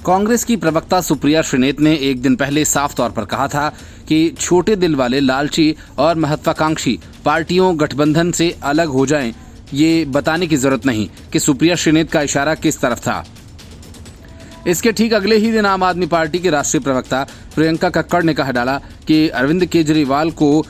कांग्रेस की प्रवक्ता सुप्रिया श्रीनेत ने एक दिन पहले साफ तौर पर कहा था कि छोटे दिल वाले, लालची और महत्वाकांक्षी पार्टियों गठबंधन से अलग हो जाएं। ये बताने की जरूरत नहीं कि सुप्रिया श्रीनेत का इशारा किस तरफ था। इसके ठीक अगले ही दिन आम आदमी पार्टी के राष्ट्रीय प्रवक्ता प्रियंका कक्कड़ ने कहा डाला कि अरविंद केजरीवाल को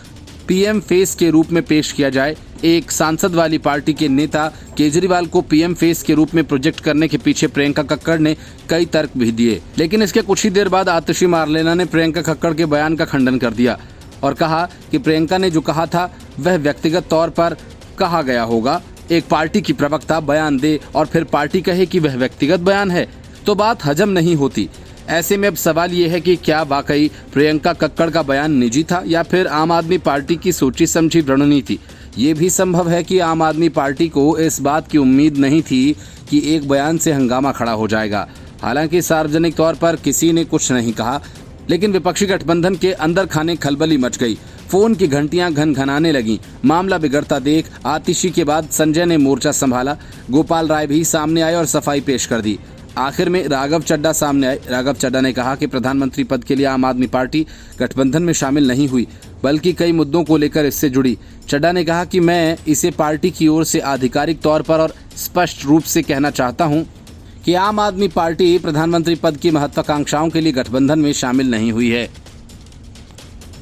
पीएम फेस के रूप में पेश किया जाए। एक सांसद वाली पार्टी के नेता केजरीवाल को पीएम फेस के रूप में प्रोजेक्ट करने के पीछे प्रियंका कक्कड़ ने कई तर्क भी दिए, लेकिन इसके कुछ ही देर बाद आतिशी मारलेना ने प्रियंका कक्कड़ के बयान का खंडन कर दिया और कहा कि प्रियंका ने जो कहा था वह व्यक्तिगत तौर पर कहा गया होगा। एक पार्टी की प्रवक्ता बयान दे और फिर पार्टी कहे कि वह व्यक्तिगत बयान है तो बात हजम नहीं होती। ऐसे में अब सवाल ये है कि क्या वाकई प्रियंका कक्कड़ का बयान निजी था या फिर आम आदमी पार्टी की सोची समझी रणनीति। ये भी संभव है कि आम आदमी पार्टी को इस बात की उम्मीद नहीं थी कि एक बयान से हंगामा खड़ा हो जाएगा। हालांकि सार्वजनिक तौर पर किसी ने कुछ नहीं कहा, लेकिन विपक्षी गठबंधन के अंदर खाने खलबली मच गई। फोन की घंटियां घनघनाने लगीं। मामला बिगड़ता देख आतिशी के बाद संजय ने मोर्चा संभाला। गोपाल राय भी सामने आए और सफाई पेश कर दी। आखिर में राघव चड्ढा सामने आए। राघव चड्ढा ने कहा कि प्रधानमंत्री पद के लिए आम आदमी पार्टी गठबंधन में शामिल नहीं हुई, बल्कि कई मुद्दों को लेकर इससे जुड़ी। चड्ढा ने कहा कि मैं इसे पार्टी की ओर से आधिकारिक तौर पर और स्पष्ट रूप से कहना चाहता हूं कि आम आदमी पार्टी प्रधानमंत्री पद की महत्वाकांक्षाओं के लिए गठबंधन में शामिल नहीं हुई है।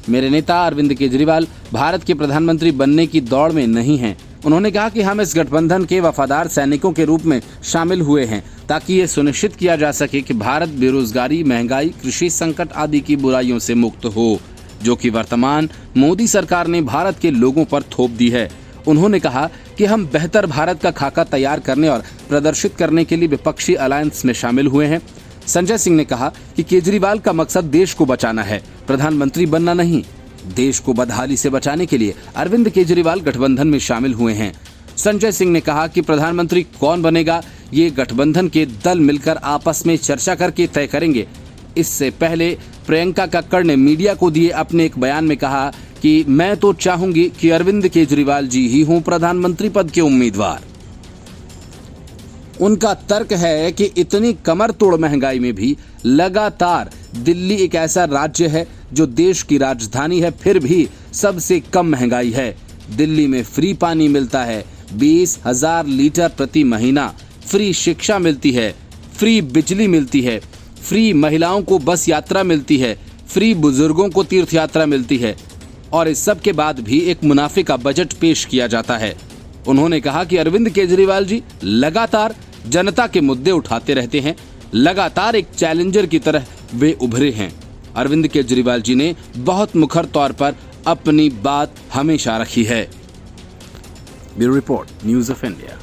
मेरे नेता अरविंद केजरीवाल भारत के प्रधानमंत्री बनने की दौड़ में नहीं हैं। उन्होंने कहा कि हम इस गठबंधन के वफादार सैनिकों के रूप में शामिल हुए हैं ताकि ये सुनिश्चित किया जा सके कि भारत बेरोजगारी, महंगाई, कृषि संकट आदि की बुराइयों से मुक्त हो, जो कि वर्तमान मोदी सरकार ने भारत के लोगों पर थोप दी है। उन्होंने कहा कि हम बेहतर भारत का खाका तैयार करने और प्रदर्शित करने के लिए विपक्षी अलायंस में शामिल हुए हैं। संजय सिंह ने कहा कि केजरीवाल का मकसद देश को बचाना है, प्रधानमंत्री बनना नहीं। देश को बदहाली से बचाने के लिए अरविंद केजरीवाल गठबंधन में शामिल हुए हैं। संजय सिंह ने कहा कि प्रधानमंत्री कौन बनेगा ये गठबंधन के दल मिलकर आपस में चर्चा करके तय करेंगे। इससे पहले प्रियंका कक्कड़ ने मीडिया को दिए अपने एक बयान में कहा कि मैं तो चाहूंगी कि अरविंद केजरीवाल जी ही हों प्रधानमंत्री पद के उम्मीदवार। उनका तर्क है कि इतनी कमर तोड़ महंगाई में भी लगातार दिल्ली एक ऐसा राज्य है जो देश की राजधानी है, फिर भी सबसे कम महंगाई है। दिल्ली में फ्री पानी मिलता है, 20,000 लीटर प्रति महीना, फ्री शिक्षा मिलती है, फ्री बिजली मिलती है, फ्री महिलाओं को बस यात्रा मिलती है, फ्री बुजुर्गों को तीर्थ यात्रा मिलती है और इस सब के बाद भी एक मुनाफे का बजट पेश किया जाता है। उन्होंने कहा कि अरविंद केजरीवाल जी लगातार जनता के मुद्दे उठाते रहते हैं, लगातार एक चैलेंजर की तरह वे उभरे हैं। अरविंद केजरीवाल जी ने बहुत मुखर तौर पर अपनी बात हमेशा रखी है। Bureau report, news of India.